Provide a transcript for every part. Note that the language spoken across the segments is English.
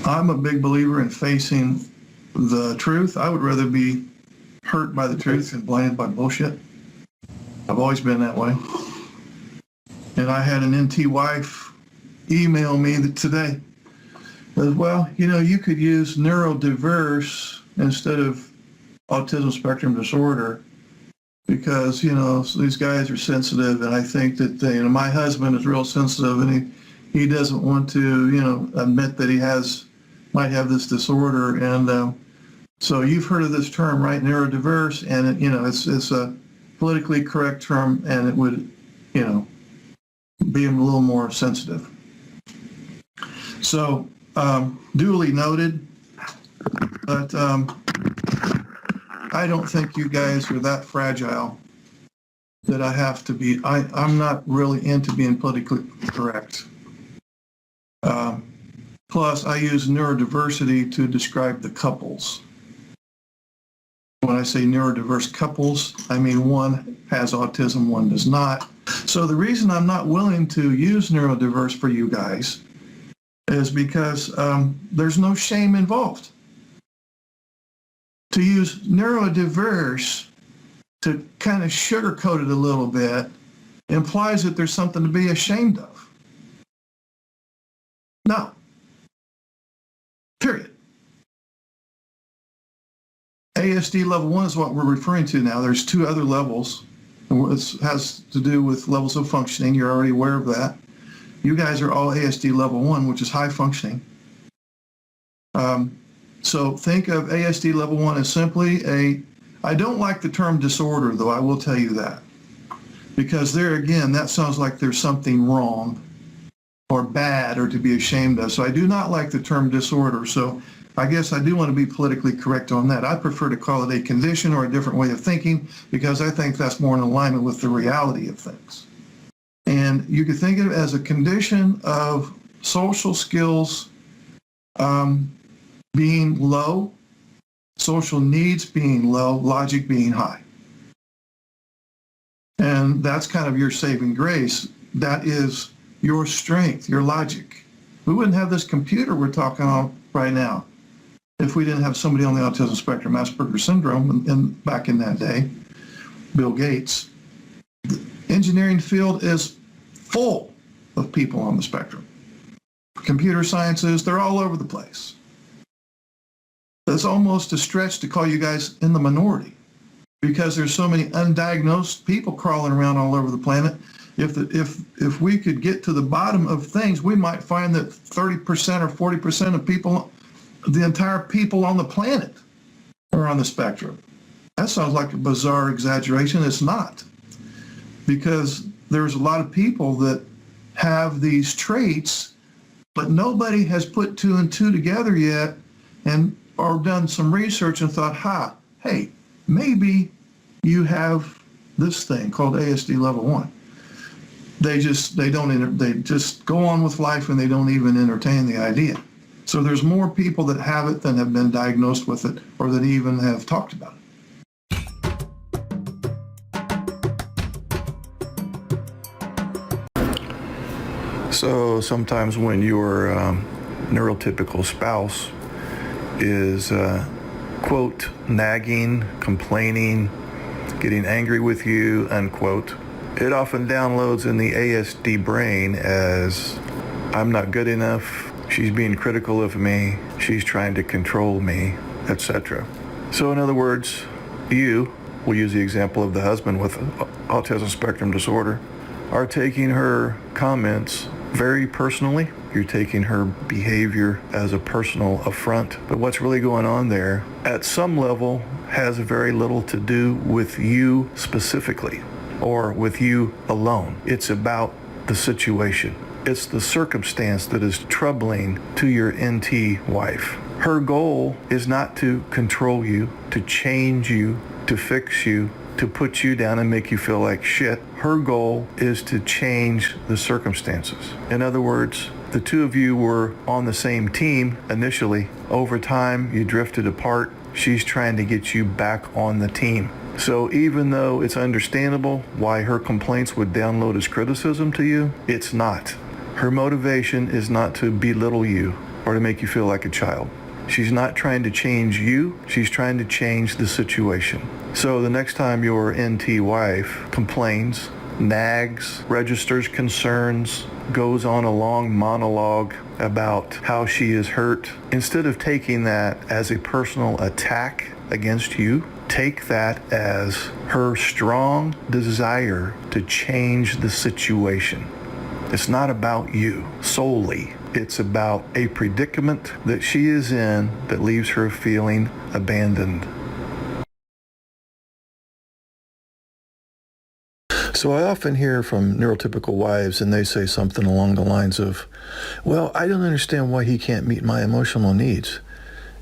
I'm a big believer in facing the truth. I would rather be hurt by the truth than blinded by bullshit. I've always been that way. And I had an NT wife email me today as well. You know, you could use neurodiverse instead of autism spectrum disorder because, you know, these guys are sensitive, and I think that they, you know, my husband is real sensitive, and he doesn't want to, you know, admit that he might have this disorder. And so you've heard of this term, right? Neurodiverse, and it, you know, it's a politically correct term, and it would, you know, be a little more sensitive. So duly noted, but I don't think you guys are that fragile that I have to be. I'm not really into being politically correct. Plus, I use neurodiversity to describe the couples. When I say neurodiverse couples, I mean one has autism, one does not. So the reason I'm not willing to use neurodiverse for you guys is because there's no shame involved. To use neurodiverse to kind of sugarcoat it a little bit implies that there's something to be ashamed of. No. Period. ASD level 1 is what we're referring to now. There's 2 other levels. It has to do with levels of functioning. You're already aware of that. You guys are all ASD level 1, which is high functioning. So think of ASD level 1 as simply I don't like the term disorder, though, I will tell you that. Because there again, that sounds like there's something wrong or bad or to be ashamed of. So I do not like the term disorder. So I guess I do want to be politically correct on that. I prefer to call it a condition or a different way of thinking because I think that's more in alignment with the reality of things. And you could think of it as a condition of social skills being low, social needs being low, logic being high. And that's kind of your saving grace. That is your strength, your logic. We wouldn't have this computer we're talking on right now if we didn't have somebody on the autism spectrum, Asperger's syndrome, and back in that day, Bill Gates. The engineering field is full of people on the spectrum. Computer sciences, they're all over the place. It's almost a stretch to call you guys in the minority because there's so many undiagnosed people crawling around all over the planet. If we could get to the bottom of things, we might find that 30% or 40% of people, the entire people on the planet, are on the spectrum. That sounds like a bizarre exaggeration. It's not, because there's a lot of people that have these traits, but nobody has put 2 and 2 together yet or done some research and thought, hey, maybe you have this thing called ASD level 1. They just go on with life and they don't even entertain the idea. So there's more people that have it than have been diagnosed with it or that even have talked about it. So sometimes when your neurotypical spouse is, quote, nagging, complaining, getting angry with you, unquote, it often downloads in the ASD brain as, I'm not good enough, she's being critical of me, she's trying to control me, etc. So in other words, you, we'll use the example of the husband with autism spectrum disorder, are taking her comments very personally. You're taking her behavior as a personal affront. But what's really going on there, at some level, has very little to do with you specifically or with you alone. It's about the situation. It's the circumstance that is troubling to your NT wife. Her goal is not to control you, to change you, to fix you, to put you down and make you feel like shit. Her goal is to change the circumstances. In other words, the 2 of you were on the same team initially. Over time, you drifted apart. She's trying to get you back on the team. So even though it's understandable why her complaints would download as criticism to you, it's not. Her motivation is not to belittle you. or to make you feel like a child. She's not trying to change you, she's trying to change the situation. So the next time your NT wife complains, nags, registers concerns, goes on a long monologue about how she is hurt, instead of taking that as a personal attack against you, take that as her strong desire to change the situation. It's not about you solely. It's about a predicament that she is in that leaves her feeling abandoned. So I often hear from neurotypical wives, and they say something along the lines of, well, I don't understand why he can't meet my emotional needs.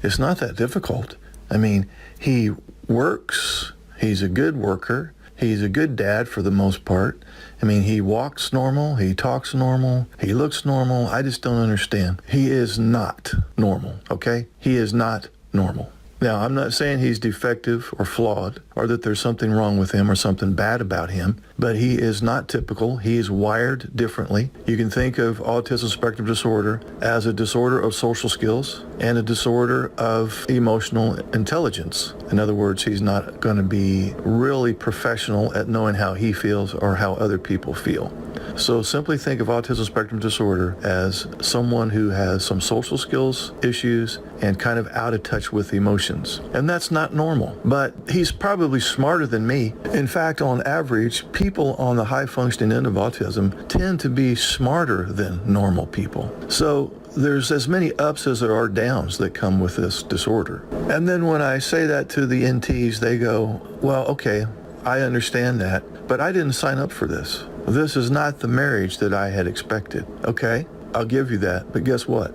It's not that difficult. I mean, he works, he's a good worker, he's a good dad for the most part. I mean, he walks normal, he talks normal, he looks normal. I just don't understand. He is not normal, okay? He is not normal. Now, I'm not saying he's defective or flawed or that there's something wrong with him or something bad about him, but he is not typical. He is wired differently. You can think of autism spectrum disorder as a disorder of social skills and a disorder of emotional intelligence. In other words, he's not going to be really professional at knowing how he feels or how other people feel. So simply think of autism spectrum disorder as someone who has some social skills issues and kind of out of touch with emotions. And that's not normal, but he's probably smarter than me. In fact, on average, people on the high functioning end of autism tend to be smarter than normal people. So there's as many ups as there are downs that come with this disorder. And then when I say that to the NTs, they go, well, okay, I understand that, but I didn't sign up for this. This is not the marriage that I had expected. Okay, I'll give you that, but guess what?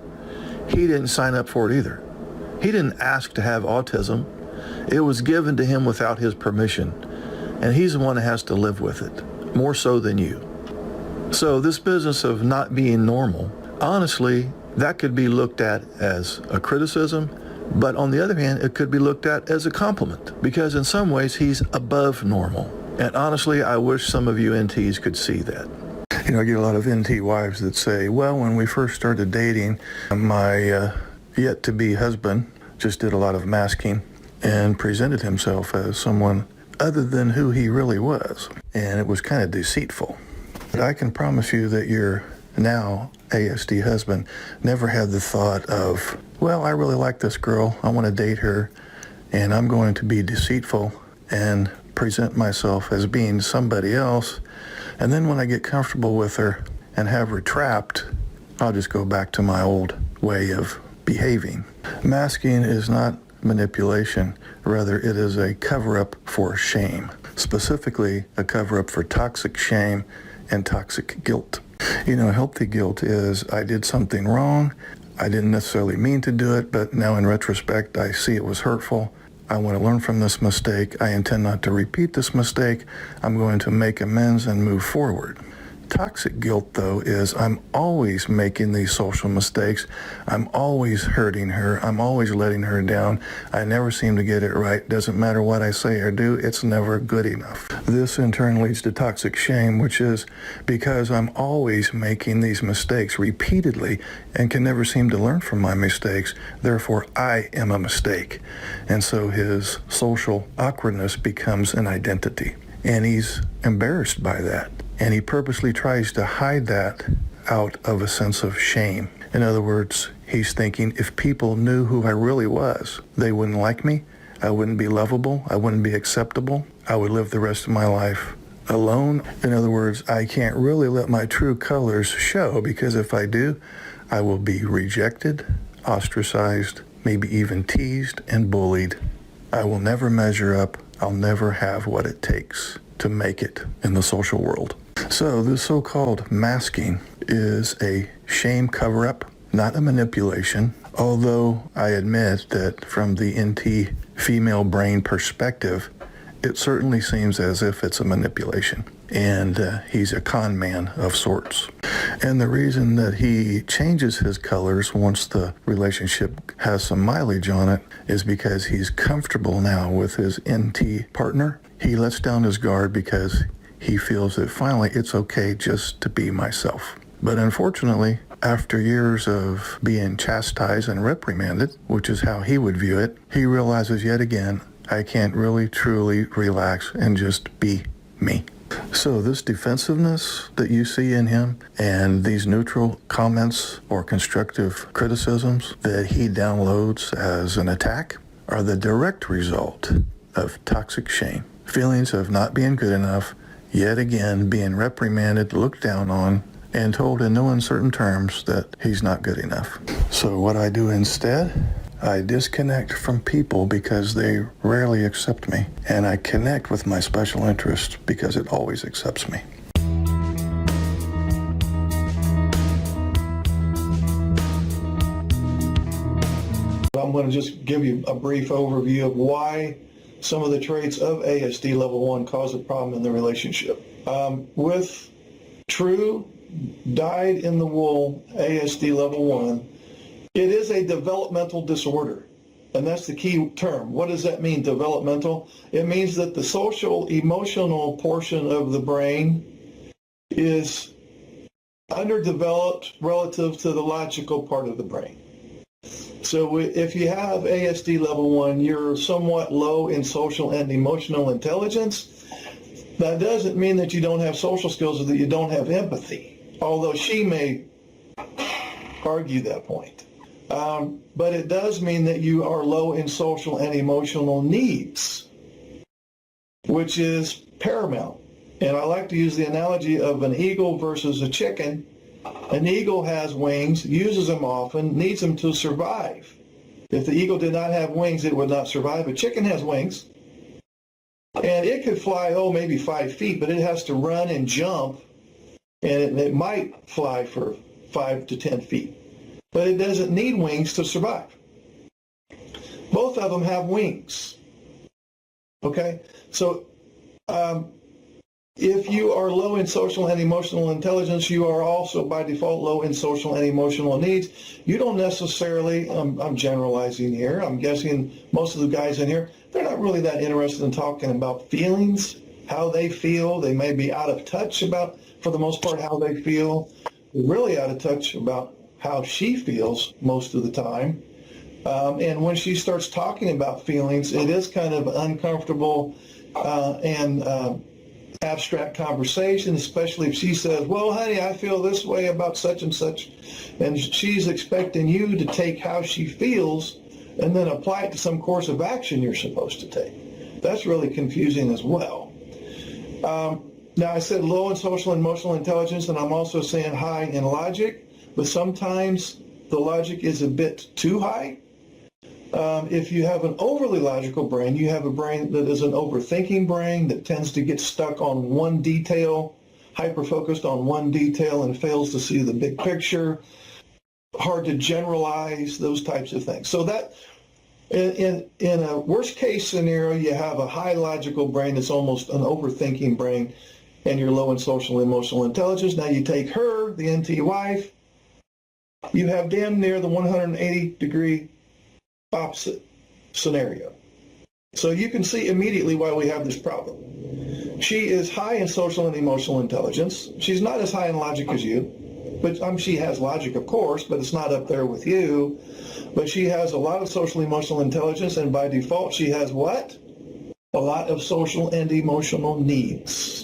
He didn't sign up for it either. He didn't ask to have autism. It was given to him without his permission, and he's the one that has to live with it, more so than you. So this business of not being normal, honestly, that could be looked at as a criticism, but on the other hand, it could be looked at as a compliment, because in some ways he's above normal. And honestly, I wish some of you NTs could see that. You know, I get a lot of NT wives that say, well, when we first started dating, my yet-to-be husband just did a lot of masking and presented himself as someone other than who he really was. And it was kind of deceitful. But I can promise you that your now ASD husband never had the thought of, well, I really like this girl, I want to date her, and I'm going to be deceitful and present myself as being somebody else, and then when I get comfortable with her and have her trapped, I'll just go back to my old way of behaving. Masking is not manipulation, rather it is a cover-up for shame, specifically a cover-up for toxic shame and toxic guilt. You know, healthy guilt is, I did something wrong, I didn't necessarily mean to do it, but now in retrospect I see it was hurtful. I want to learn from this mistake. I intend not to repeat this mistake. I'm going to make amends and move forward. Toxic guilt, though, is I'm always making these social mistakes. I'm always hurting her. I'm always letting her down. I never seem to get it right. Doesn't matter what I say or do, it's never good enough. This in turn leads to toxic shame, which is because I'm always making these mistakes repeatedly and can never seem to learn from my mistakes. Therefore, I am a mistake. And so his social awkwardness becomes an identity. And he's embarrassed by that. And he purposely tries to hide that out of a sense of shame. In other words, he's thinking, if people knew who I really was, they wouldn't like me, I wouldn't be lovable, I wouldn't be acceptable, I would live the rest of my life alone. In other words, I can't really let my true colors show, because if I do, I will be rejected, ostracized, maybe even teased and bullied. I will never measure up. I'll never have what it takes to make it in the social world. So this so-called masking is a shame cover-up, not a manipulation, although I admit that from the NT female brain perspective, it certainly seems as if it's a manipulation. And he's a con man of sorts. And the reason that he changes his colors once the relationship has some mileage on it is because he's comfortable now with his NT partner. He lets down his guard because he feels that finally it's okay just to be myself. But unfortunately, after years of being chastised and reprimanded, which is how he would view it, he realizes yet again, I can't really truly relax and just be me. So this defensiveness that you see in him and these neutral comments or constructive criticisms that he downloads as an attack are the direct result of toxic shame. Feelings of not being good enough, yet again being reprimanded, looked down on, and told in no uncertain terms that he's not good enough. So what I do instead, I disconnect from people because they rarely accept me, and I connect with my special interest because it always accepts me. I'm going to just give you a brief overview of why some of the traits of ASD level 1 cause a problem in the relationship. With true dyed-in-the-wool ASD level 1, it is a developmental disorder, and that's the key term. What does that mean, developmental? It means that the social emotional portion of the brain is underdeveloped relative to the logical part of the brain. So if you have ASD level 1, you're somewhat low in social and emotional intelligence. That doesn't mean that you don't have social skills or that you don't have empathy, although she may argue that point. But it does mean that you are low in social and emotional needs, which is paramount. And I like to use the analogy of an eagle versus a chicken. An eagle has wings, uses them often, needs them to survive. If the eagle did not have wings, it would not survive. A chicken has wings, and it could fly, maybe 5 feet, but it has to run and jump, and it might fly for 5 to 10 feet. But it doesn't need wings to survive. Both of them have wings. Okay? So if you are low in social and emotional intelligence, you are also by default low in social and emotional needs. You don't necessarily, I'm generalizing here, I'm guessing most of the guys in here, they're not really that interested in talking about feelings, how they feel. They may be out of touch about, for the most part, how they feel. They're really out of touch about how she feels most of the time. And when she starts talking about feelings, it is kind of uncomfortable and abstract conversation, especially if she says, well, honey, I feel this way about such and such. And she's expecting you to take how she feels and then apply it to some course of action you're supposed to take. That's really confusing as well. Now, I said low in social and emotional intelligence, and I'm also saying high in logic. But sometimes the logic is a bit too high. If you have an overly logical brain, you have a brain that is an overthinking brain that tends to get stuck on one detail, hyper-focused on one detail and fails to see the big picture, hard to generalize, those types of things. So that, in a worst-case scenario, you have a high logical brain that's almost an overthinking brain, and you're low in social and emotional intelligence. Now you take her, the NT wife, you have damn near the 180-degree opposite scenario. So you can see immediately why we have this problem. She is high in social and emotional intelligence. She's not as high in logic as you, but she has logic, of course, but it's not up there with you. But she has a lot of social emotional intelligence, and by default, she has what? A lot of social and emotional needs.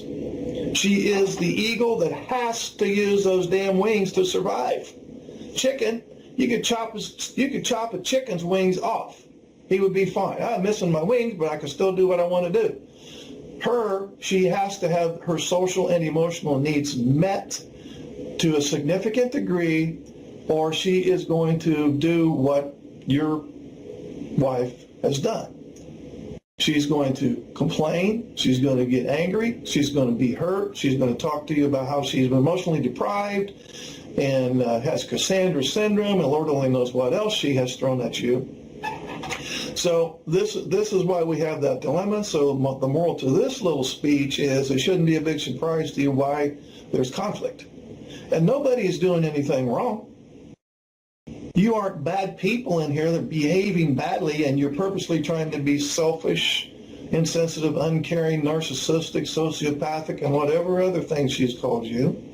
She is the eagle that has to use those damn wings to survive. Chicken, you could chop a chicken's wings off. He would be fine. I'm missing my wings, but I can still do what I want to do. She has to have her social and emotional needs met to a significant degree, or she is going to do what your wife has done. She's going to complain. She's going to get angry. She's going to be hurt. She's going to talk to you about how she's emotionally deprived and has Cassandra syndrome, and Lord only knows what else she has thrown at you. So this is why we have that dilemma. So the moral to this little speech is it shouldn't be a big surprise to you why there's conflict. And nobody is doing anything wrong. You aren't bad people in here that are behaving badly, and you're purposely trying to be selfish, insensitive, uncaring, narcissistic, sociopathic, and whatever other things she's called you.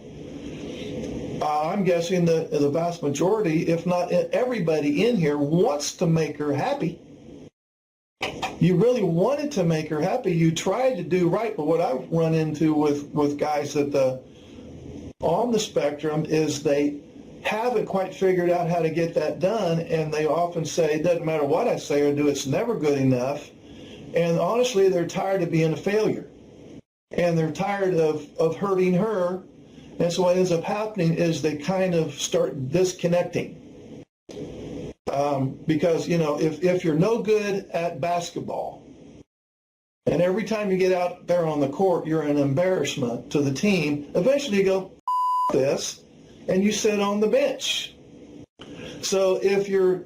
I'm guessing that the vast majority, if not everybody in here, wants to make her happy. You really wanted to make her happy. You tried to do right, but what I've run into with guys that on the spectrum is they haven't quite figured out how to get that done, and they often say, it doesn't matter what I say or do, it's never good enough. And honestly, they're tired of being a failure. And they're tired of hurting her. And so what ends up happening is they kind of start disconnecting. Because, you know, if you're no good at basketball, and every time you get out there on the court, you're an embarrassment to the team, eventually you go, this, and you sit on the bench. So if you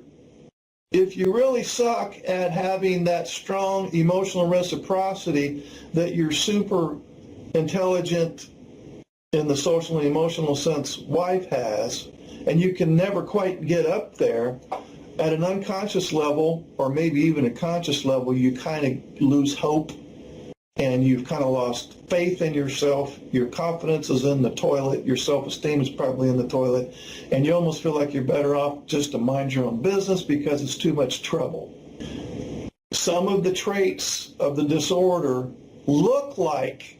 really suck at having that strong emotional reciprocity that your super intelligent, in the social and emotional sense, wife has, and you can never quite get up there, at an unconscious level, or maybe even a conscious level, you kind of lose hope, and you've kind of lost faith in yourself. Your confidence is in the toilet. Your self-esteem is probably in the toilet. And you almost feel like you're better off just to mind your own business because it's too much trouble. Some of the traits of the disorder look like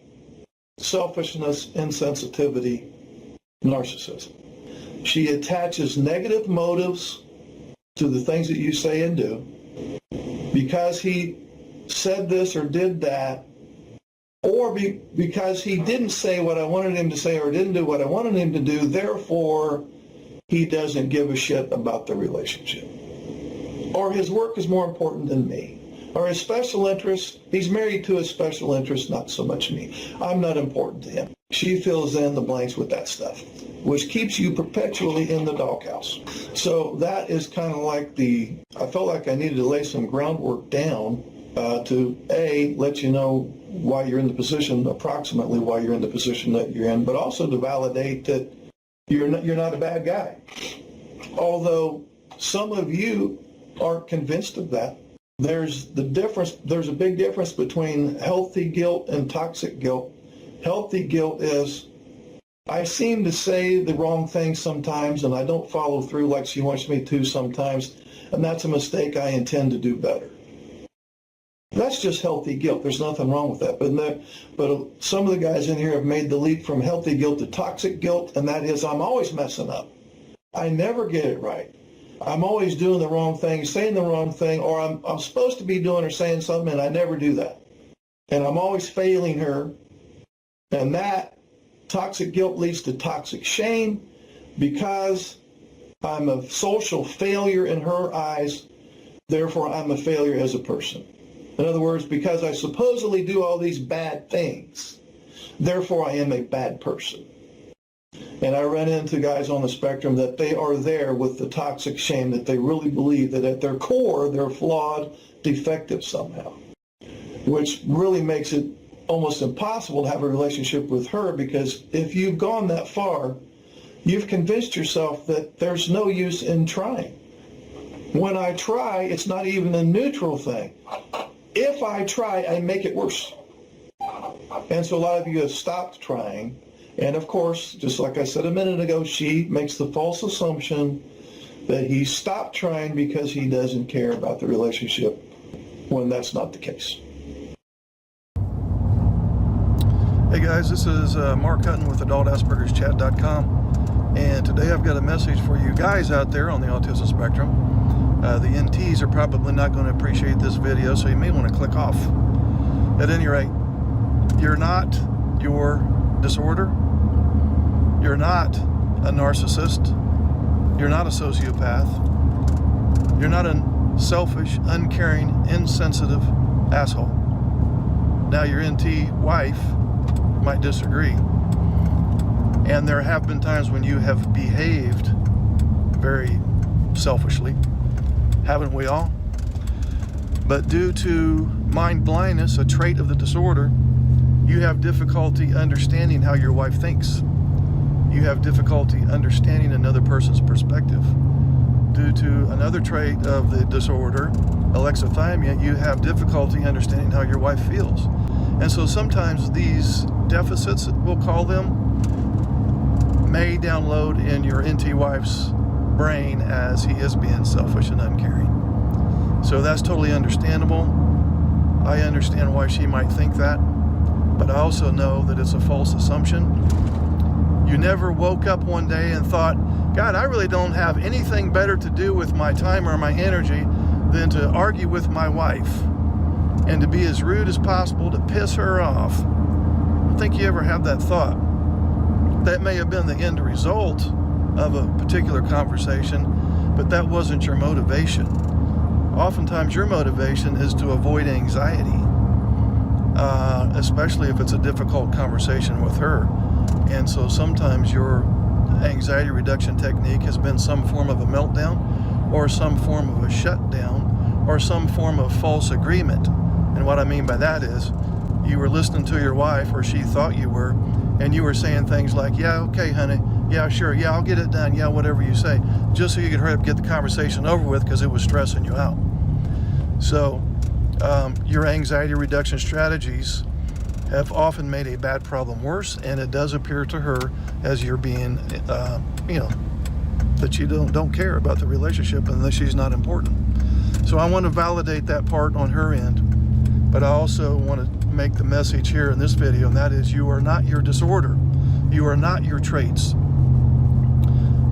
selfishness, insensitivity, narcissism. She attaches negative motives to the things that you say and do. Because he said this or did that, or because he didn't say what I wanted him to say or didn't do what I wanted him to do, therefore he doesn't give a shit about the relationship. Or his work is more important than me. Or his special interest, he's married to his special interest, not so much me. I'm not important to him. She fills in the blanks with that stuff, which keeps you perpetually in the doghouse. So that is kind of like I felt like I needed to lay some groundwork down to let you know why you're in the position, approximately why you're in the position that you're in, but also to validate that you're not a bad guy. Although some of you aren't convinced of that. There's a big difference between healthy guilt and toxic guilt. Healthy guilt is, I seem to say the wrong thing sometimes, and I don't follow through like she wants me to sometimes, and that's a mistake. I intend to do better. That's just healthy guilt. There's nothing wrong with that. But some of the guys in here have made the leap from healthy guilt to toxic guilt, and that is, I'm always messing up. I never get it right. I'm always doing the wrong thing, saying the wrong thing, or I'm supposed to be doing or saying something, and I never do that. And I'm always failing her. And that toxic guilt leads to toxic shame because I'm a social failure in her eyes, therefore I'm a failure as a person. In other words, because I supposedly do all these bad things, therefore I am a bad person. And I run into guys on the spectrum that they are there with the toxic shame, that they really believe that at their core they're flawed, defective somehow, which really makes it almost impossible to have a relationship with her, because if you've gone that far, you've convinced yourself that there's no use in trying. When I try, it's not even a neutral thing. If I try, I make it worse. And so a lot of you have stopped trying. And of course, just like I said a minute ago, she makes the false assumption that he stopped trying because he doesn't care about the relationship, when that's not the case. Hey guys, this is Mark Hutten with AdultAspergersChat.com, and today I've got a message for you guys out there on the autism spectrum. The NTs are probably not going to appreciate this video, so you may want to click off. At any rate, you're not your disorder. You're not a narcissist. You're not a sociopath. You're not a selfish, uncaring, insensitive asshole. Now, your NT wife might disagree, and there have been times when you have behaved very selfishly, haven't we all? But due to mind blindness, a trait of the disorder, you have difficulty understanding how your wife thinks. You have difficulty understanding another person's perspective. Due to another trait of the disorder, alexithymia, you have difficulty understanding how your wife feels. And so sometimes these deficits, we'll call them, may download in your NT wife's brain as he is being selfish and uncaring. So that's totally understandable. I understand why she might think that, but I also know that it's a false assumption. You never woke up one day and thought, God, I really don't have anything better to do with my time or my energy than to argue with my wife and to be as rude as possible to piss her off. I don't think you ever had that thought. That may have been the end result of a particular conversation, but that wasn't your motivation. Oftentimes your motivation is to avoid anxiety, especially if it's a difficult conversation with her. And so sometimes your anxiety reduction technique has been some form of a meltdown or some form of a shutdown or some form of false agreement. And what I mean by that is you were listening to your wife, or she thought you were, and you were saying things like, yeah, okay, honey, yeah, sure, yeah, I'll get it done, yeah, whatever you say, just so you could hurry up and get the conversation over with because it was stressing you out. So your anxiety reduction strategies have often made a bad problem worse, and it does appear to her as you're being, that you don't care about the relationship and that she's not important. So I want to validate that part on her end, but I also want to make the message here in this video, and that is you are not your disorder. You are not your traits.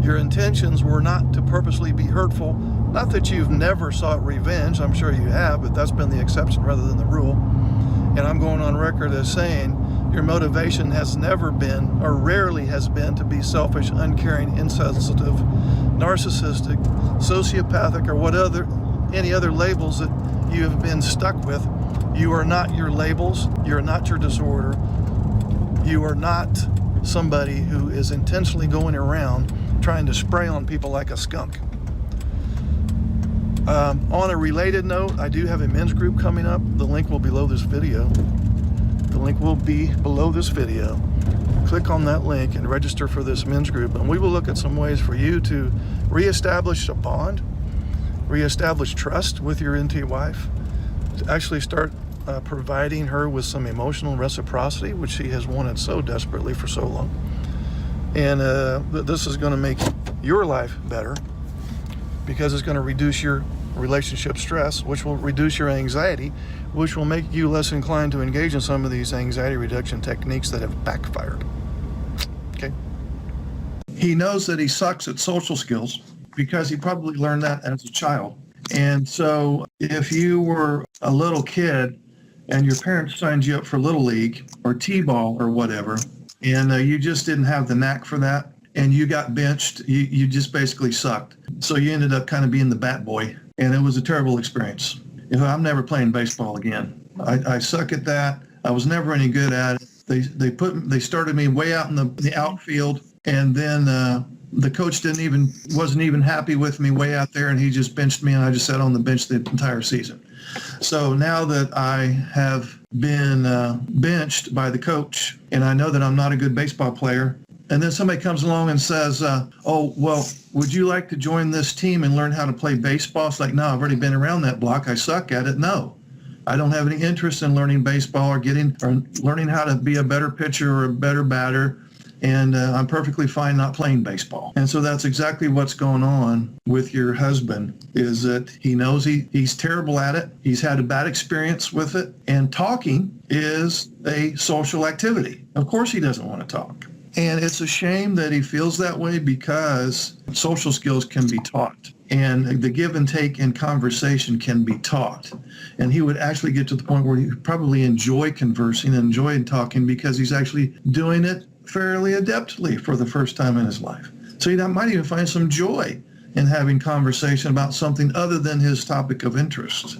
Your intentions were not to purposely be hurtful. Not that you've never sought revenge, I'm sure you have, but that's been the exception rather than the rule. And I'm going on record as saying your motivation has never been, or rarely has been, to be selfish, uncaring, insensitive, narcissistic, sociopathic, or any other labels that you have been stuck with. You are not your labels. You are not your disorder. You are not somebody who is intentionally going around trying to spray on people like a skunk. On a related note, I do have a men's group coming up. The link will be below this video. Click on that link and register for this men's group, and we will look at some ways for you to reestablish a bond, reestablish trust with your NT wife, to actually start providing her with some emotional reciprocity, which she has wanted so desperately for so long. And this is going to make your life better because it's going to reduce your relationship stress, which will reduce your anxiety, which will make you less inclined to engage in some of these anxiety reduction techniques that have backfired. Okay. He knows that he sucks at social skills because he probably learned that as a child. And so if you were a little kid and your parents signed you up for Little League or T-ball or whatever, and you just didn't have the knack for that, and you got benched, you just basically sucked. So you ended up kind of being the bat boy, and it was a terrible experience. I'm never playing baseball again. I suck at that. I was never any good at it. They started me way out in the outfield, and then the coach wasn't even happy with me way out there, and he just benched me, and I just sat on the bench the entire season. So now that I have been benched by the coach, and I know that I'm not a good baseball player, and then somebody comes along and says, oh, well, would you like to join this team and learn how to play baseball? It's like, no, I've already been around that block. I suck at it. No, I don't have any interest in learning baseball or learning how to be a better pitcher or a better batter. And I'm perfectly fine not playing baseball. And so that's exactly what's going on with your husband, is that he knows he's terrible at it. He's had a bad experience with it. And talking is a social activity. Of course he doesn't want to talk. And it's a shame that he feels that way because social skills can be taught. And the give and take in conversation can be taught. And he would actually get to the point where he probably enjoy conversing and enjoy talking because he's actually doing it fairly adeptly for the first time in his life. So he might even find some joy in having conversation about something other than his topic of interest.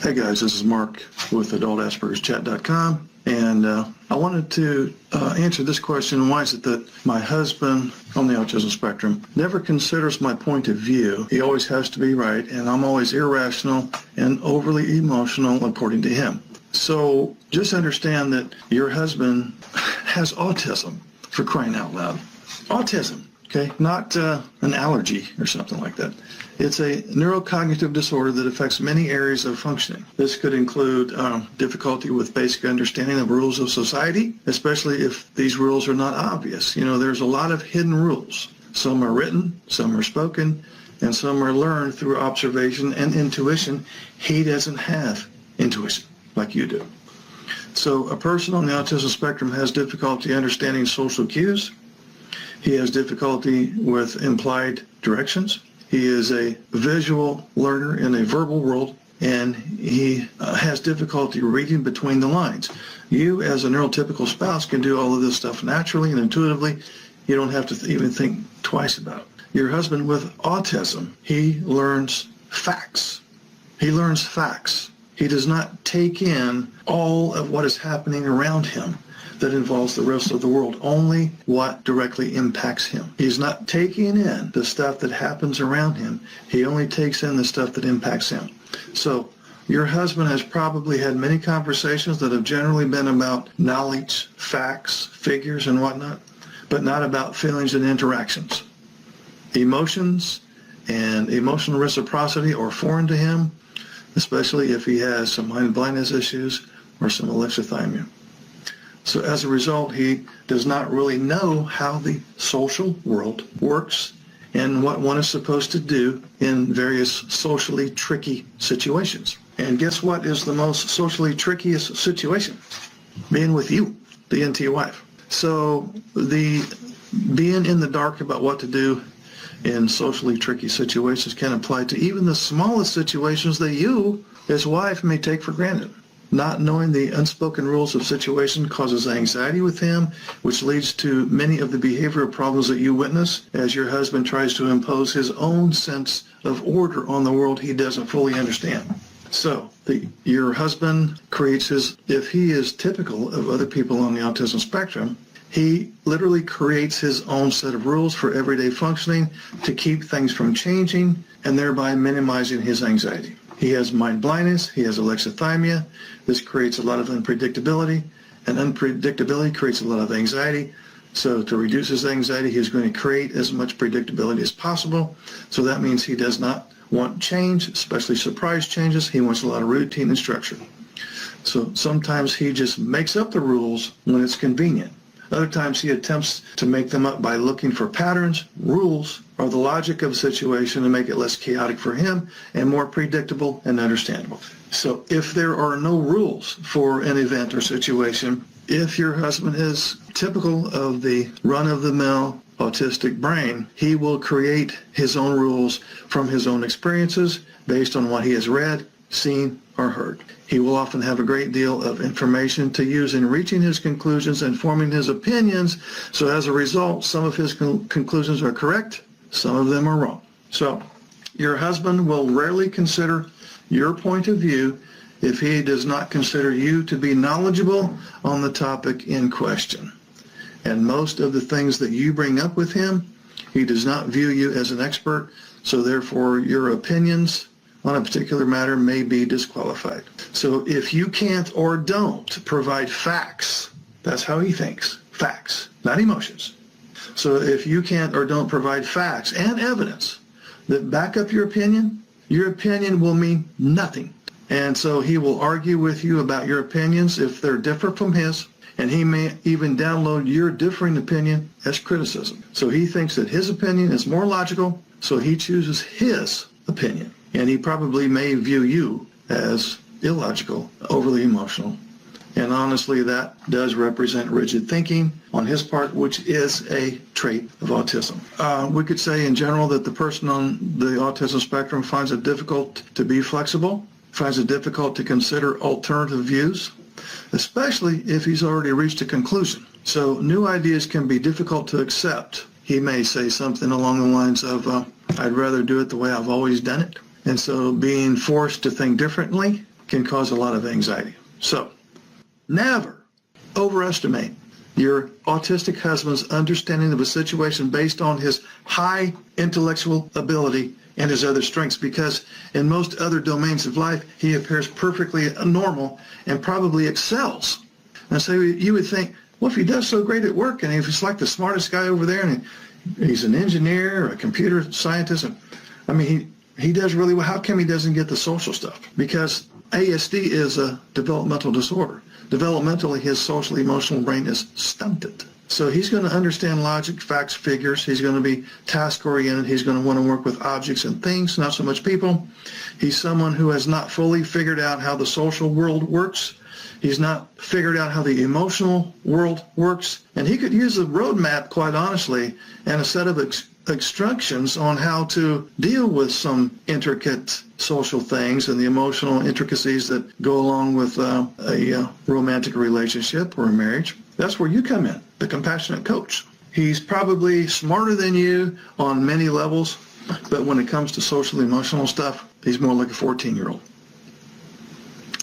Hey guys, this is Mark with AdultAsperger'sChat.com, and I wanted to answer this question. Why is it that my husband on the autism spectrum never considers my point of view? He always has to be right, and I'm always irrational and overly emotional according to him. So just understand that your husband has autism, for crying out loud. Autism. Okay, not an allergy or something like that. It's a neurocognitive disorder that affects many areas of functioning. This could include difficulty with basic understanding of rules of society, especially if these rules are not obvious. You know, there's a lot of hidden rules. Some are written, some are spoken, and some are learned through observation and intuition. He doesn't have intuition like you do. So a person on the autism spectrum has difficulty understanding social cues. He has difficulty with implied directions. He is a visual learner in a verbal world, and he has difficulty reading between the lines. You, as a neurotypical spouse, can do all of this stuff naturally and intuitively. You don't have to even think twice about it. Your husband with autism, he learns facts. He learns facts. He does not take in all of what is happening around him that involves the rest of the world, only what directly impacts him. He's not taking in the stuff that happens around him. He only takes in the stuff that impacts him. So your husband has probably had many conversations that have generally been about knowledge, facts, figures, and whatnot, but not about feelings and interactions. Emotions and emotional reciprocity are foreign to him, especially if he has some mind blindness issues or some alexithymia. So as a result, he does not really know how the social world works and what one is supposed to do in various socially tricky situations. And guess what is the most socially trickiest situation? Being with you, the NT wife. So the being in the dark about what to do in socially tricky situations can apply to even the smallest situations that you, as wife, may take for granted. Not knowing the unspoken rules of situation causes anxiety with him, which leads to many of the behavioral problems that you witness as your husband tries to impose his own sense of order on the world he doesn't fully understand. So your husband creates if he is typical of other people on the autism spectrum, he literally creates his own set of rules for everyday functioning to keep things from changing and thereby minimizing his anxiety. He has mind blindness, he has alexithymia. This creates a lot of unpredictability, and unpredictability creates a lot of anxiety. So to reduce his anxiety, he's going to create as much predictability as possible. So that means he does not want change, especially surprise changes. He wants a lot of routine and structure. So sometimes he just makes up the rules when it's convenient. Other times he attempts to make them up by looking for patterns, rules, or the logic of a situation to make it less chaotic for him and more predictable and understandable. So if there are no rules for an event or situation, if your husband is typical of the run-of-the-mill autistic brain, he will create his own rules from his own experiences based on what he has read, seen, or heard. He will often have a great deal of information to use in reaching his conclusions and forming his opinions. So as a result, some of his conclusions are correct, some of them are wrong. So your husband will rarely consider your point of view if he does not consider you to be knowledgeable on the topic in question. And most of the things that you bring up with him, he does not view you as an expert, so therefore your opinions on a particular matter may be disqualified. So if you can't or don't provide facts, that's how he thinks, facts, not emotions. So if you can't or don't provide facts and evidence that back up your opinion will mean nothing. And so he will argue with you about your opinions if they're different from his, and he may even download your differing opinion as criticism. So he thinks that his opinion is more logical, so he chooses his opinion. And he probably may view you as illogical, overly emotional. And honestly, that does represent rigid thinking on his part, which is a trait of autism. We could say in general that the person on the autism spectrum finds it difficult to be flexible, finds it difficult to consider alternative views, especially if he's already reached a conclusion. So new ideas can be difficult to accept. He may say something along the lines of, I'd rather do it the way I've always done it. And so being forced to think differently can cause a lot of anxiety. So never overestimate your autistic husband's understanding of a situation based on his high intellectual ability and his other strengths, because in most other domains of life, he appears perfectly normal and probably excels. And so you would think, Well, if he does so great at work, and if he's like the smartest guy over there, and he's an engineer or a computer scientist, and I mean, he does really well. How come he doesn't get the social stuff? Because ASD is a developmental disorder. Developmentally, his social emotional brain is stunted. So he's going to understand logic, facts, figures. He's going to be task-oriented. He's going to want to work with objects and things, not so much people. He's someone who has not fully figured out how the social world works. He's not figured out how the emotional world works. And he could use a roadmap, quite honestly, and a set of instructions on how to deal with some intricate social things and the emotional intricacies that go along with a romantic relationship or a marriage. That's where you come in, the compassionate coach. He's probably smarter than you on many levels, but when it comes to social emotional stuff, he's more like a 14-year-old.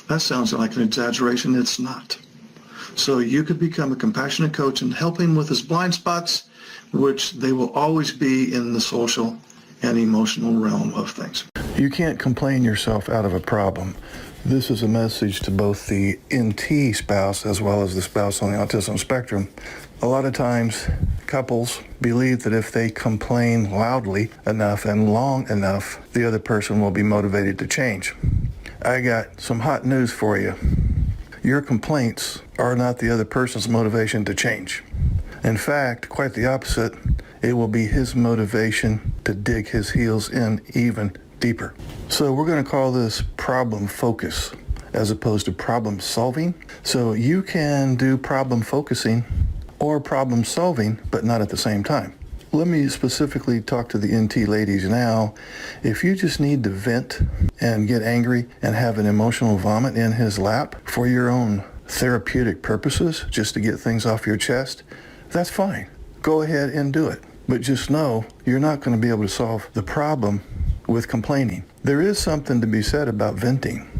That sounds like an exaggeration. It's not. So you could become a compassionate coach and help him with his blind spots, which they will always be in the social and emotional realm of things. You can't complain yourself out of a problem. This is a message to both the NT spouse as well as the spouse on the autism spectrum. A lot of times, couples believe that if they complain loudly enough and long enough, the other person will be motivated to change. I got some hot news for you. Your complaints are not the other person's motivation to change. In fact, quite the opposite. It will be his motivation to dig his heels in even deeper. So we're going to call this problem focus as opposed to problem solving. So you can do problem focusing or problem solving, but not at the same time. Let me specifically talk to the NT ladies now. If you just need to vent and get angry and have an emotional vomit in his lap for your own therapeutic purposes, just to get things off your chest, that's fine. Go ahead and do it. But just know you're not going to be able to solve the problem with complaining. There is something to be said about venting.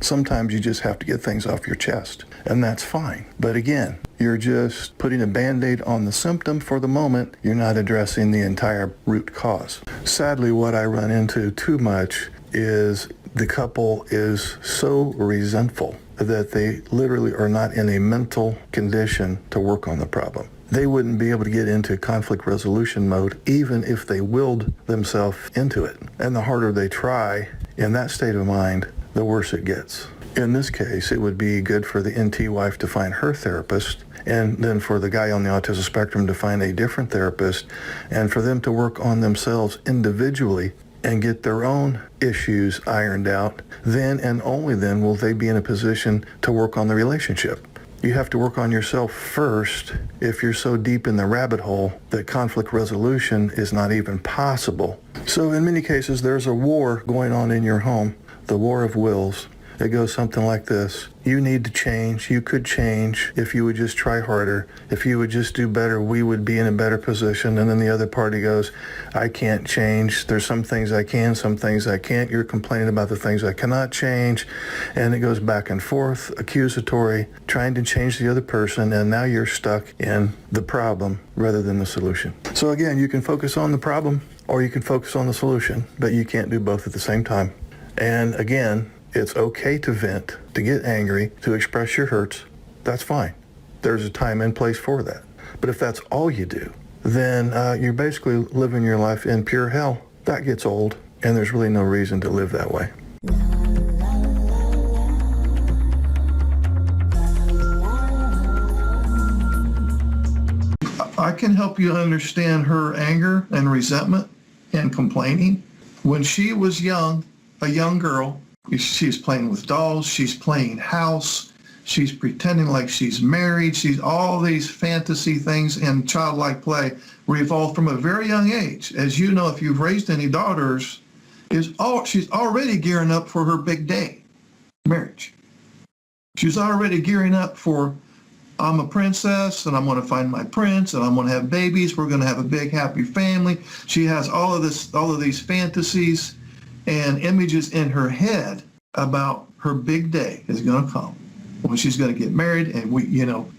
Sometimes you just have to get things off your chest, and that's fine. But again, you're just putting a Band-Aid on the symptom for the moment. You're not addressing the entire root cause. Sadly, what I run into too much is the couple is so resentful that they literally are not in a mental condition to work on the problem. They wouldn't be able to get into conflict resolution mode even if they willed themselves into it. And the harder they try in that state of mind, the worse it gets. In this case, it would be good for the NT wife to find her therapist, and then for the guy on the autism spectrum to find a different therapist, and for them to work on themselves individually and get their own issues ironed out. Then and only then will they be in a position to work on the relationship. You have to work on yourself first if you're so deep in the rabbit hole that conflict resolution is not even possible. So in many cases, there's a war going on in your home, the war of wills. It goes something like this. You need to change. You could change if you would just try harder. If you would just do better, we would be in a better position. And then the other party goes, I can't change. There's some things I can, some things I can't. You're complaining about the things I cannot change. And it goes back and forth, accusatory, trying to change the other person. And now you're stuck in the problem rather than the solution. So again, you can focus on the problem or you can focus on the solution, but you can't do both at the same time. And again, it's okay to vent, to get angry, to express your hurts. That's fine. There's a time and place for that. But if that's all you do, then you're basically living your life in pure hell. That gets old, and there's really no reason to live that way. I can help you understand her anger and resentment and complaining. When she was young, a young girl, she's playing with dolls, she's playing house, she's pretending like she's married, she's all these fantasy things and childlike play were evolved from a very young age. As you know, if you've raised any daughters, she's already gearing up for her big day, marriage. She's already gearing up for, I'm a princess and I'm going to find my prince and I'm going to have babies, we're going to have a big happy family. She has all of these fantasies and images in her head about her big day is going to come when she's going to get married. And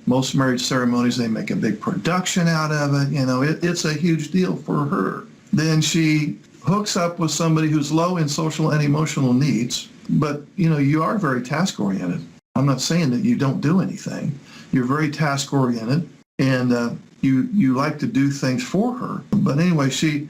most marriage ceremonies, they make a big production out of it. It's a huge deal for her. Then she hooks up with somebody who's low in social and emotional needs, but you are very task oriented. I'm not saying that you don't do anything. You're very task oriented, and you like to do things for her. But anyway, she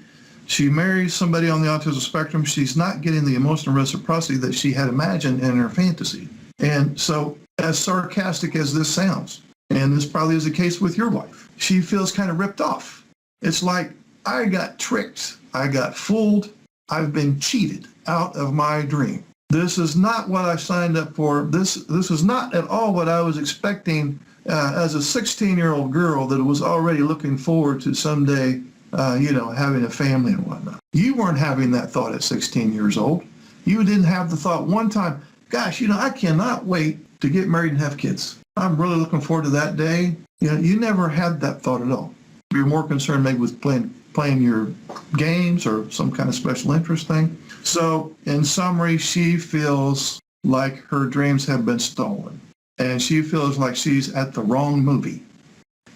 marries somebody on the autism spectrum. She's not getting the emotional reciprocity that she had imagined in her fantasy. And so, as sarcastic as this sounds, and this probably is the case with your wife, she feels kind of ripped off. It's like, I got tricked, I got fooled, I've been cheated out of my dream. This is not what I signed up for. This is not at all what I was expecting as a 16-year-old girl that was already looking forward to someday, having a family and whatnot. You weren't having that thought at 16 years old. You didn't have the thought one time, gosh, I cannot wait to get married and have kids. I'm really looking forward to that day. You never had that thought at all. You're more concerned maybe with playing your games or some kind of special interest thing. So in summary, she feels like her dreams have been stolen, and she feels like she's at the wrong movie.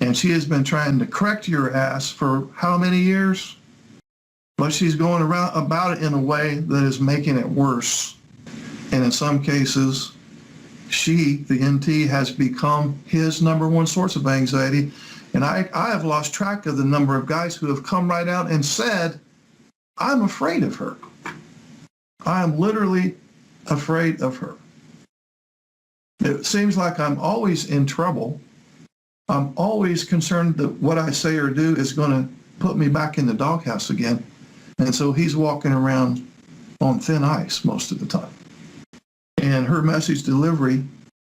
And she has been trying to correct your ass for how many years? But she's going around about it in a way that is making it worse. And in some cases, she, the NT, has become his number one source of anxiety. And I have lost track of the number of guys who have come right out and said, I'm afraid of her. I'm literally afraid of her. It seems like I'm always in trouble. I'm always concerned that what I say or do is going to put me back in the doghouse again. And so he's walking around on thin ice most of the time. And her message delivery,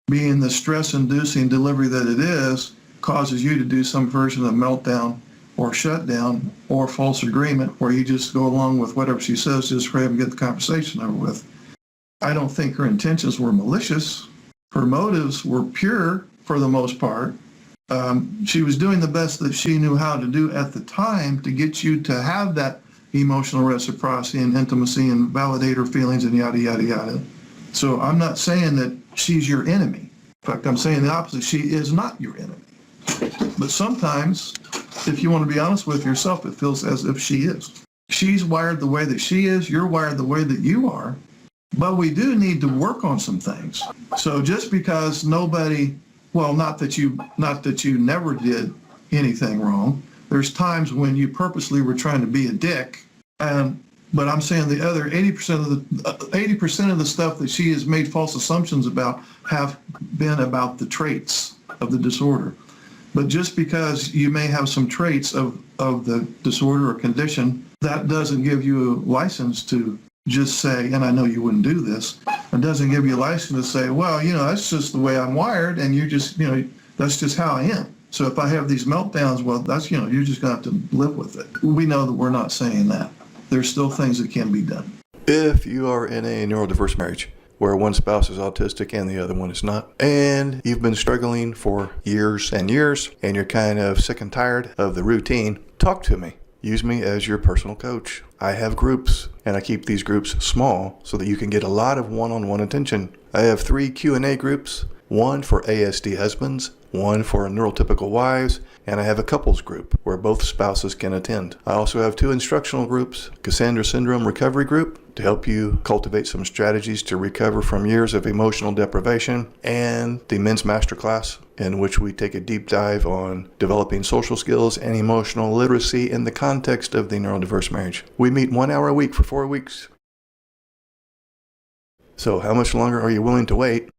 being the stress-inducing delivery that it is, causes you to do some version of meltdown or shutdown or false agreement where you just go along with whatever she says just for him to get the conversation over with. I don't think her intentions were malicious. Her motives were pure for the most part. She was doing the best that she knew how to do at the time to get you to have that emotional reciprocity and intimacy and validate her feelings and yada, yada, yada. So I'm not saying that she's your enemy. In fact, I'm saying the opposite. She is not your enemy. But sometimes, if you want to be honest with yourself, it feels as if she is. She's wired the way that she is. You're wired the way that you are. But we do need to work on some things. So just because nobody, well, not that you never did anything wrong. There's times when you purposely were trying to be a dick. But I'm saying the other 80% of the stuff that she has made false assumptions about have been about the traits of the disorder. But just because you may have some traits of the disorder or condition, that doesn't give you a license to just say, and I know you wouldn't do this, it doesn't give you a license to say, well, that's just the way I'm wired, and you just, that's just how I am. So if I have these meltdowns, well, that's, you're just going to have to live with it. We know that we're not saying that. There's still things that can be done. If you are in a neurodiverse marriage where one spouse is autistic and the other one is not, and you've been struggling for years and years, and you're kind of sick and tired of the routine, talk to me. Use me as your personal coach. I have groups, and I keep these groups small so that you can get a lot of one-on-one attention. I have 3 Q&A groups, one for ASD husbands, one for neurotypical wives, and I have a couples group where both spouses can attend. I also have 2 instructional groups, Cassandra Syndrome Recovery Group, to help you cultivate some strategies to recover from years of emotional deprivation, and the Men's Masterclass, in which we take a deep dive on developing social skills and emotional literacy in the context of the neurodiverse marriage. We meet 1 hour a week for 4 weeks. So how much longer are you willing to wait?